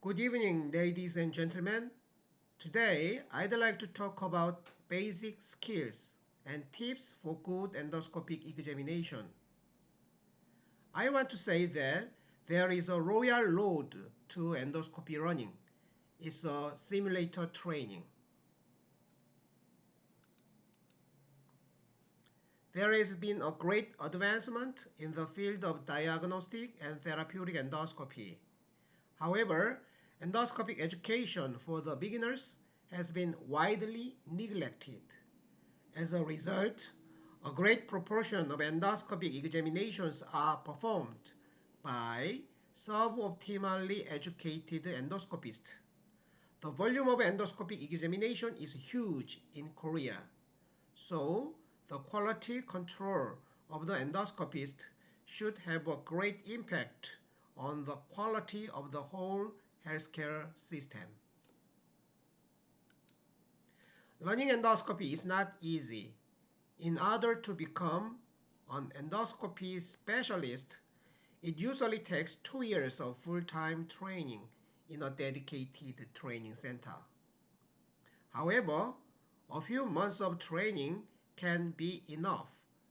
Good evening, ladies and gentlemen. Today, I'd like to talk about basic skills and tips for good endoscopic examination. I want to say that there is a royal road to endoscopy running. It's a simulator training. There has been a great advancement in the field of diagnostic and therapeutic endoscopy. However, endoscopic education for the beginners has been widely neglected. As a result, a great proportion of endoscopic examinations are performed by suboptimally educated endoscopists. The volume of endoscopic examination is huge in Korea, so the quality control of the endoscopist should have a great impact on the quality of the whole healthcare system. Learning endoscopy is not easy. In order to become an endoscopy specialist, it usually takes 2 years of full-time training in a dedicated training center. However, a few months of training can be enough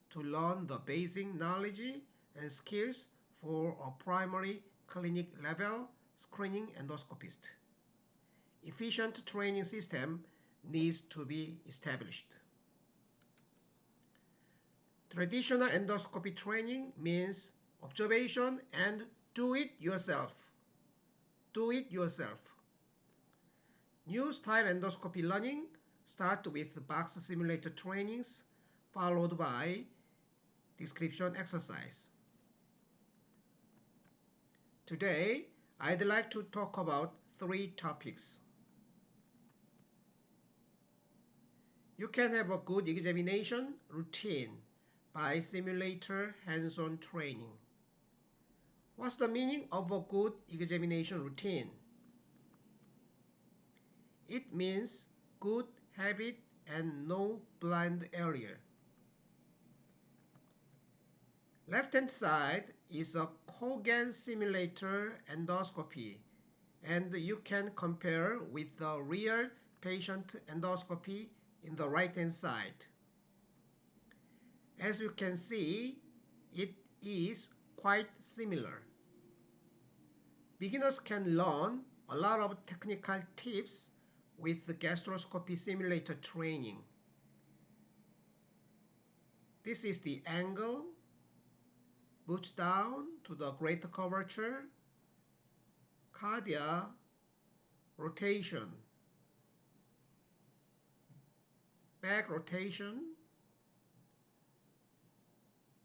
to learn the basic knowledge and skills for a primary clinic level screening endoscopist. Efficient training system needs to be established. Traditional endoscopy training means observation and do it yourself. Do it yourself. New style endoscopy learning starts with box simulator trainings followed by description exercise. Today, I'd like to talk about 3 topics. You can have a good examination routine by simulator hands-on training. What's the meaning of a good examination routine? It means good habit and no blind area. Left-hand side is a Kogan simulator endoscopy, and you can compare with the real patient endoscopy in the right-hand side. As you can see, it is quite similar. Beginners can learn a lot of technical tips with the gastroscopy simulator training. This is the angle, boots down to the greater curvature, cardia, rotation, back rotation,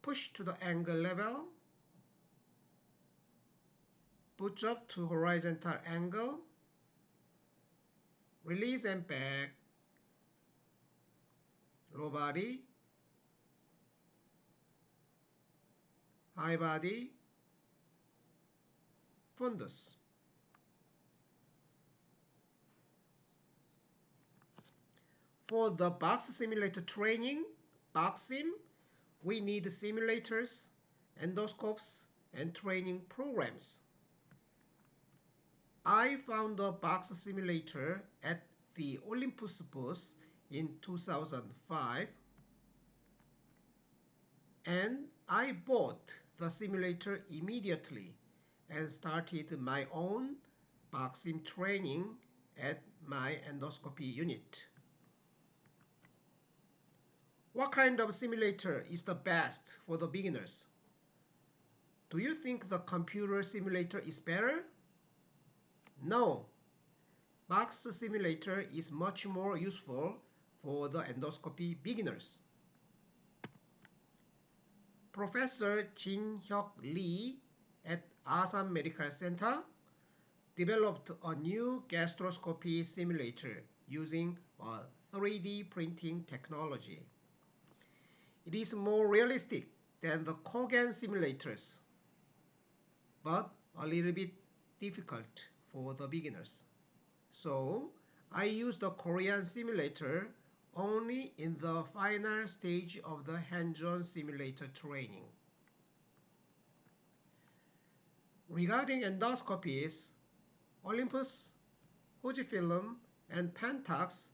push to the angle level, boots up to horizontal angle, release and back, low body, high body, fundus. For the box simulator training, box sim, we need simulators, endoscopes, and training programs. I found a box simulator at the Olympus booth in 2005, and I bought the simulator immediately and started my own box sim training at my endoscopy unit. What kind of simulator is the best for the beginners? Do you think the computer simulator is better? No. Box simulator is much more useful for the endoscopy beginners. Professor Jin-hyuk Lee at Assam Medical Center developed a new gastroscopy simulator using a 3D printing technology. It is more realistic than the Kogan simulators, but a little bit difficult for the beginners. So I use the Korean simulator only in the final stage of the hands-on simulator training. Regarding endoscopies, Olympus, Fujifilm, and Pentax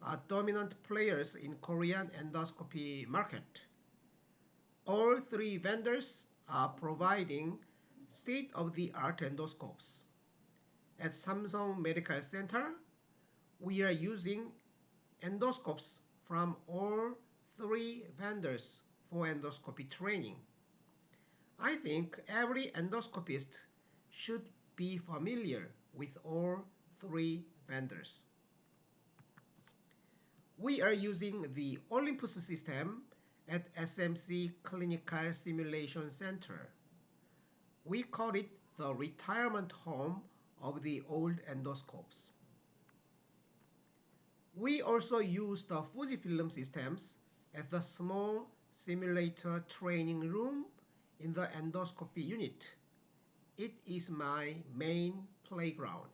are dominant players in Korean endoscopy market. All three vendors are providing state-of-the-art endoscopes. At Samsung Medical Center, we are using endoscopes from all three vendors for endoscopy training. I think every endoscopist should be familiar with all three vendors. We are using the Olympus system at SMC Clinical Simulation Center. We call it the retirement home of the old endoscopes. We also use the Fujifilm systems at the small simulator training room in the endoscopy unit. It is my main playground.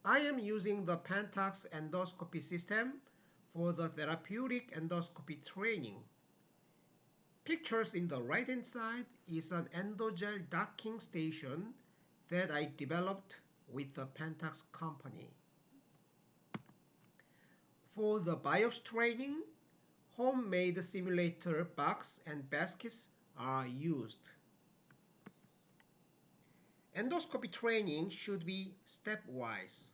I am using the Pentax endoscopy system for the therapeutic endoscopy training. Pictures in the right-hand side is an endogel docking station that I developed with the Pentax company. For the biopsy training, homemade simulator box and baskets are used. Endoscopy training should be stepwise.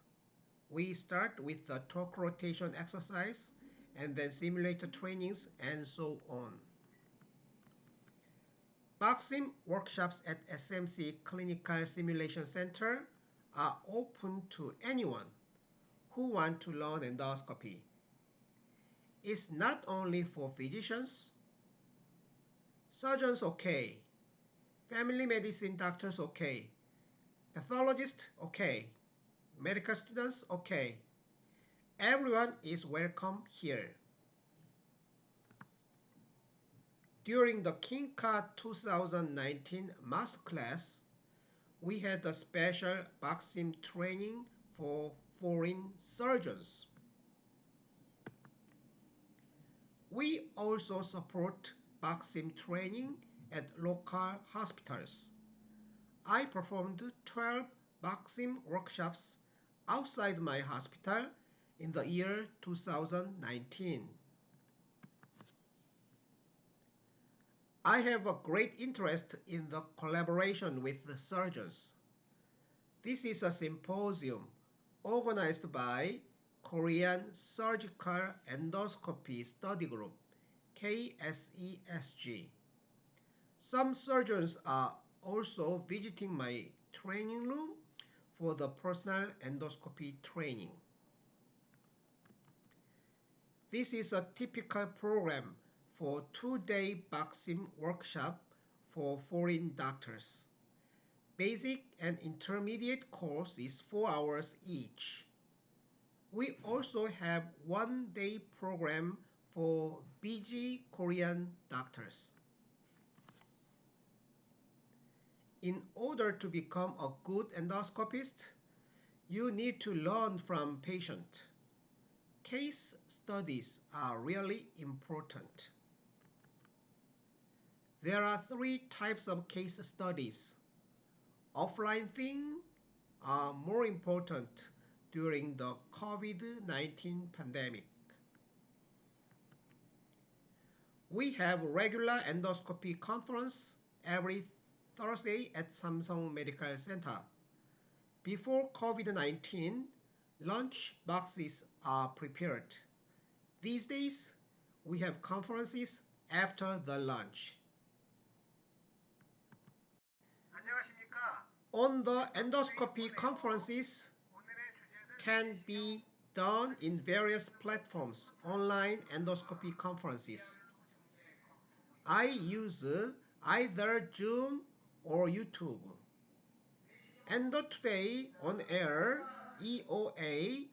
We start with the torque rotation exercise and then simulator trainings and so on. Boxing workshops at SMC Clinical Simulation Center are open to anyone who want to learn endoscopy. It's not only for physicians, surgeons okay, family medicine doctors okay, pathologists okay, medical students okay. Everyone is welcome here. During the KINGCA 2019 masterclass, we had a special boxing training for foreign surgeons. We also support boxing training at local hospitals. I performed 12 boxing workshops outside my hospital in the year 2019. I have a great interest in the collaboration with the surgeons. This is a symposium organized by Korean Surgical Endoscopy Study Group, KSESG. Some surgeons are also visiting my training room for the personal endoscopy training. This is a typical program for 2-day boxing workshop for foreign doctors. Basic and intermediate course is 4 hours each. We also have 1-day program for busy Korean doctors. In order to become a good endoscopist, you need to learn from patient. Case studies are really important. There are 3 types of case studies. Offline things are more important during the COVID-19 pandemic. We have regular endoscopy conference every Thursday at Samsung Medical Center. Before COVID-19, lunch boxes are prepared. These days, we have conferences after the lunch. On the endoscopy conferences can be done in various platforms, online endoscopy conferences. I use either Zoom or YouTube. EndoTODAY on Air, EOA,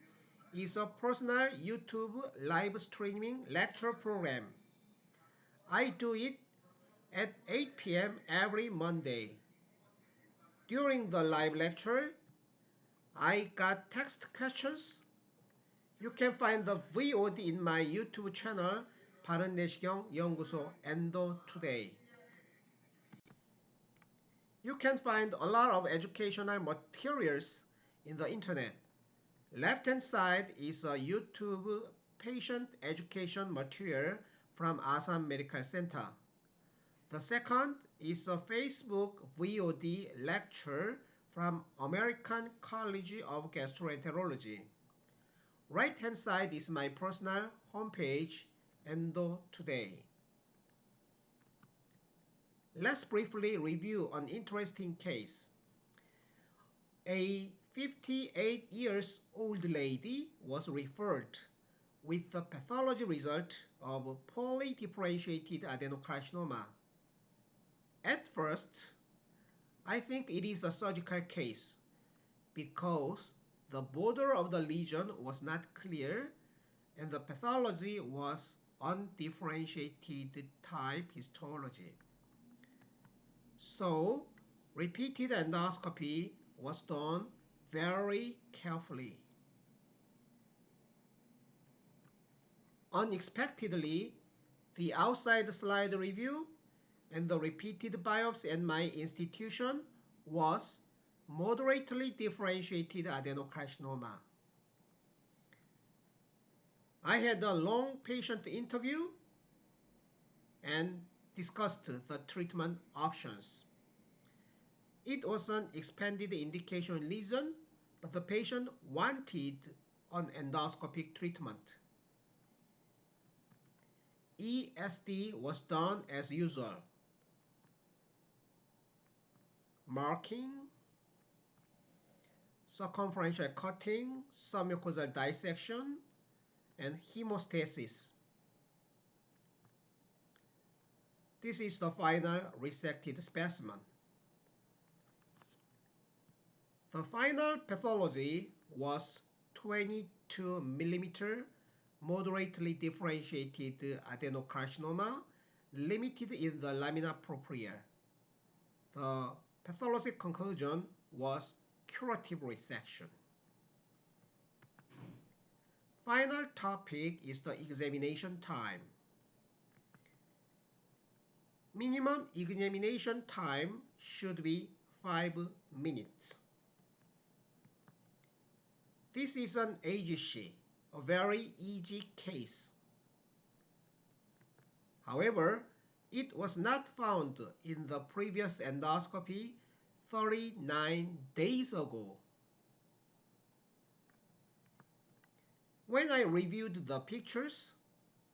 is a personal YouTube live streaming lecture program. I do it at 8 p.m. every Monday. During the live lecture, I got text questions. You can find the VOD in my YouTube channel, 위내시경 연구소 EndoTODAY. You can find a lot of educational materials in the internet. Left hand side is a YouTube patient education material from Assam Medical Center. The second is a Facebook VOD lecture from American College of Gastroenterology. Right hand side is my personal homepage, EndoTODAY. Let's briefly review an interesting case. A 58-year-old lady was referred with the pathology result of polydifferentiated adenocarcinoma. At first, I think it is a surgical case because the border of the lesion was not clear and the pathology was undifferentiated type histology. So, repeated endoscopy was done very carefully. Unexpectedly, the outside slide review and the repeated biopsy at my institution was moderately differentiated adenocarcinoma. I had a long patient interview and discussed the treatment options. It was an expanded indication lesion, but the patient wanted an endoscopic treatment. ESD was done as usual. Marking, circumferential cutting, submucosal dissection, and hemostasis. This is the final resected specimen. The final pathology was 22 mm moderately differentiated adenocarcinoma limited in the lamina propria. The pathologic conclusion was curative resection. Final topic is the examination time. Minimum examination time should be 5 minutes. This is an AGC, a very easy case. However, it was not found in the previous endoscopy 39 days ago. When I reviewed the pictures,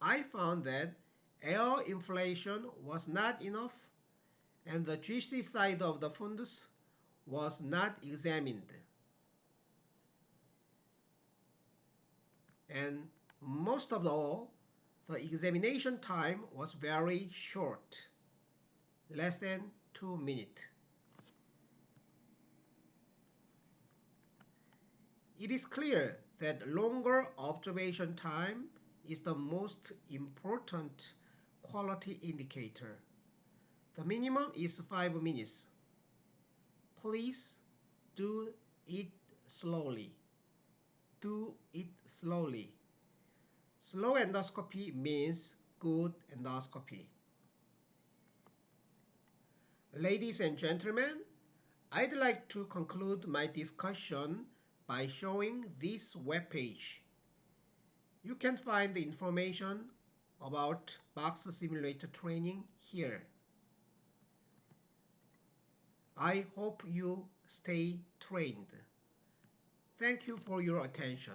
I found that air inflation was not enough and the GC side of the fundus was not examined. And most of all, the examination time was very short, less than 2 minutes. It is clear that longer observation time is the most important quality indicator. The minimum is 5 minutes. Please do it slowly. Do it slowly. Slow endoscopy means good endoscopy. Ladies and gentlemen, I'd like to conclude my discussion by showing this webpage. You can find the information about box simulator training here. I hope you stay trained. Thank you for your attention.